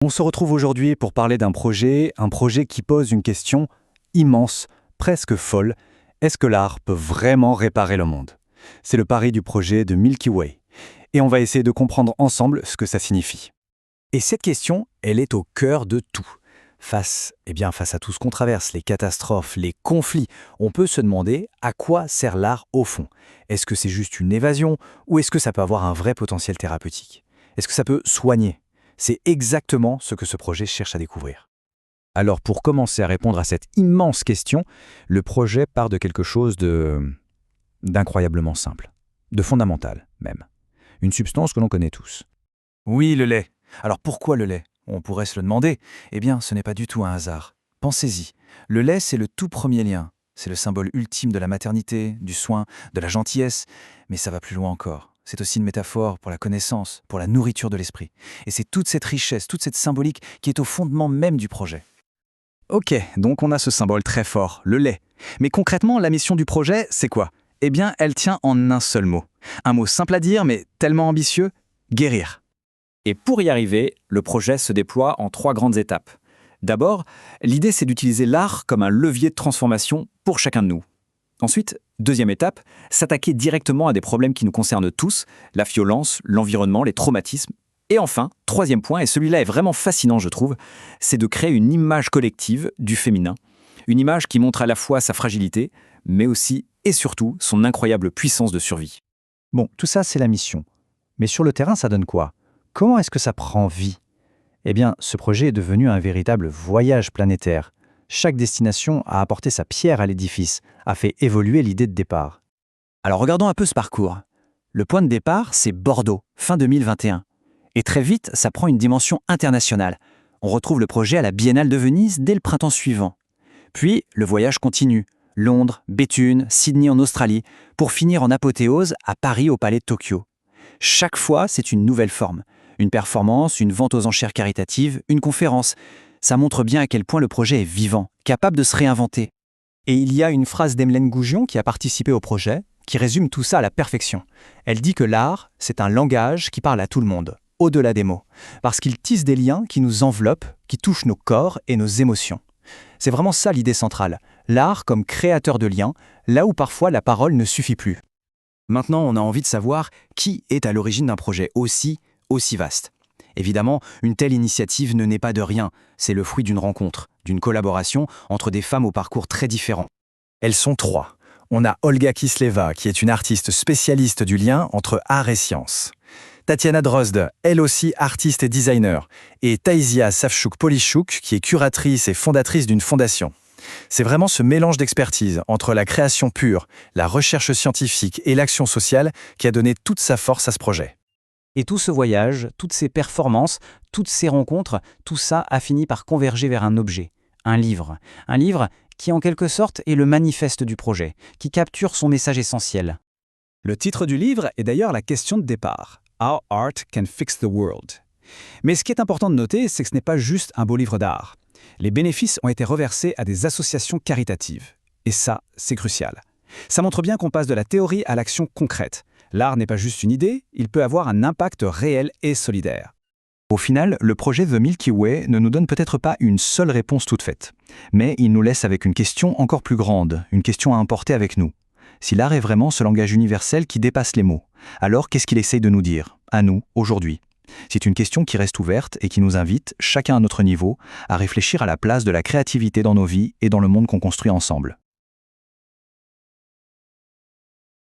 On se retrouve aujourd'hui pour parler un projet qui pose une question immense, presque folle. Est-ce que l'art peut vraiment réparer le monde? C'est le pari du projet de Milky Way. Et on va essayer de comprendre ensemble ce que ça signifie. Et cette question, elle est au cœur de tout. Face à tout ce qu'on traverse, les catastrophes, les conflits, on peut se demander à quoi sert l'art au fond. Est-ce que c'est juste une évasion ou est-ce que ça peut avoir un vrai potentiel thérapeutique? Est-ce que ça peut soigner? C'est exactement ce que ce projet cherche à découvrir. Alors pour commencer à répondre à cette immense question, le projet part de quelque chose d'incroyablement simple, de fondamental même. Une substance que l'on connaît tous. Oui, le lait. Alors pourquoi le lait? On pourrait se le demander. Eh bien, ce n'est pas du tout un hasard. Pensez-y. Le lait, c'est le tout premier lien. C'est le symbole ultime de la maternité, du soin, de la gentillesse. Mais ça va plus loin encore. C'est aussi une métaphore pour la connaissance, pour la nourriture de l'esprit. Et c'est toute cette richesse, toute cette symbolique qui est au fondement même du projet. Ok, donc on a ce symbole très fort, le lait. Mais concrètement, la mission du projet, c'est quoi? Eh bien, elle tient en un seul mot. Un mot simple à dire, mais tellement ambitieux, guérir. Et pour y arriver, le projet se déploie en 3 grandes étapes. D'abord, l'idée c'est d'utiliser l'art comme un levier de transformation pour chacun de nous. Ensuite, deuxième étape, s'attaquer directement à des problèmes qui nous concernent tous, la violence, l'environnement, les traumatismes. Et enfin, troisième point, et celui-là est vraiment fascinant je trouve, c'est de créer une image collective du féminin. Une image qui montre à la fois sa fragilité, mais aussi et surtout son incroyable puissance de survie. Bon, tout ça c'est la mission. Mais sur le terrain, ça donne quoi? Comment est-ce que ça prend vie? Eh bien, ce projet est devenu un véritable voyage planétaire. Chaque destination a apporté sa pierre à l'édifice, a fait évoluer l'idée de départ. Alors regardons un peu ce parcours. Le point de départ, c'est Bordeaux, fin 2021. Et très vite, ça prend une dimension internationale. On retrouve le projet à la Biennale de Venise dès le printemps suivant. Puis, le voyage continue. Londres, Béthune, Sydney en Australie, pour finir en apothéose à Paris au Palais de Tokyo. Chaque fois, c'est une nouvelle forme. Une performance, une vente aux enchères caritatives, une conférence. Ça montre bien à quel point le projet est vivant, capable de se réinventer. Et il y a une phrase d'Emlène Gougion qui a participé au projet, qui résume tout ça à la perfection. Elle dit que l'art, c'est un langage qui parle à tout le monde, au-delà des mots, parce qu'il tisse des liens qui nous enveloppent, qui touchent nos corps et nos émotions. C'est vraiment ça l'idée centrale, l'art comme créateur de liens, là où parfois la parole ne suffit plus. Maintenant, on a envie de savoir qui est à l'origine d'un projet aussi vaste. Évidemment, une telle initiative ne naît pas de rien, c'est le fruit d'une rencontre, d'une collaboration entre des femmes au parcours très différents. Elles sont 3. On a Olga Kisleva, qui est une artiste spécialiste du lien entre art et science. Tatiana Drozd, elle aussi artiste et designer. Et Taïsia Savchuk-Polishuk, qui est curatrice et fondatrice d'une fondation. C'est vraiment ce mélange d'expertise entre la création pure, la recherche scientifique et l'action sociale qui a donné toute sa force à ce projet. Et tout ce voyage, toutes ces performances, toutes ces rencontres, tout ça a fini par converger vers un objet, un livre. Un livre qui en quelque sorte est le manifeste du projet, qui capture son message essentiel. Le titre du livre est d'ailleurs la question de départ. How art can fix the world. Mais ce qui est important de noter, c'est que ce n'est pas juste un beau livre d'art. Les bénéfices ont été reversés à des associations caritatives. Et ça, c'est crucial. Ça montre bien qu'on passe de la théorie à l'action concrète. L'art n'est pas juste une idée, il peut avoir un impact réel et solidaire. Au final, le projet The Milky Way ne nous donne peut-être pas une seule réponse toute faite. Mais il nous laisse avec une question encore plus grande, une question à emporter avec nous. Si l'art est vraiment ce langage universel qui dépasse les mots, alors qu'est-ce qu'il essaye de nous dire, à nous, aujourd'hui? C'est une question qui reste ouverte et qui nous invite, chacun à notre niveau, à réfléchir à la place de la créativité dans nos vies et dans le monde qu'on construit ensemble.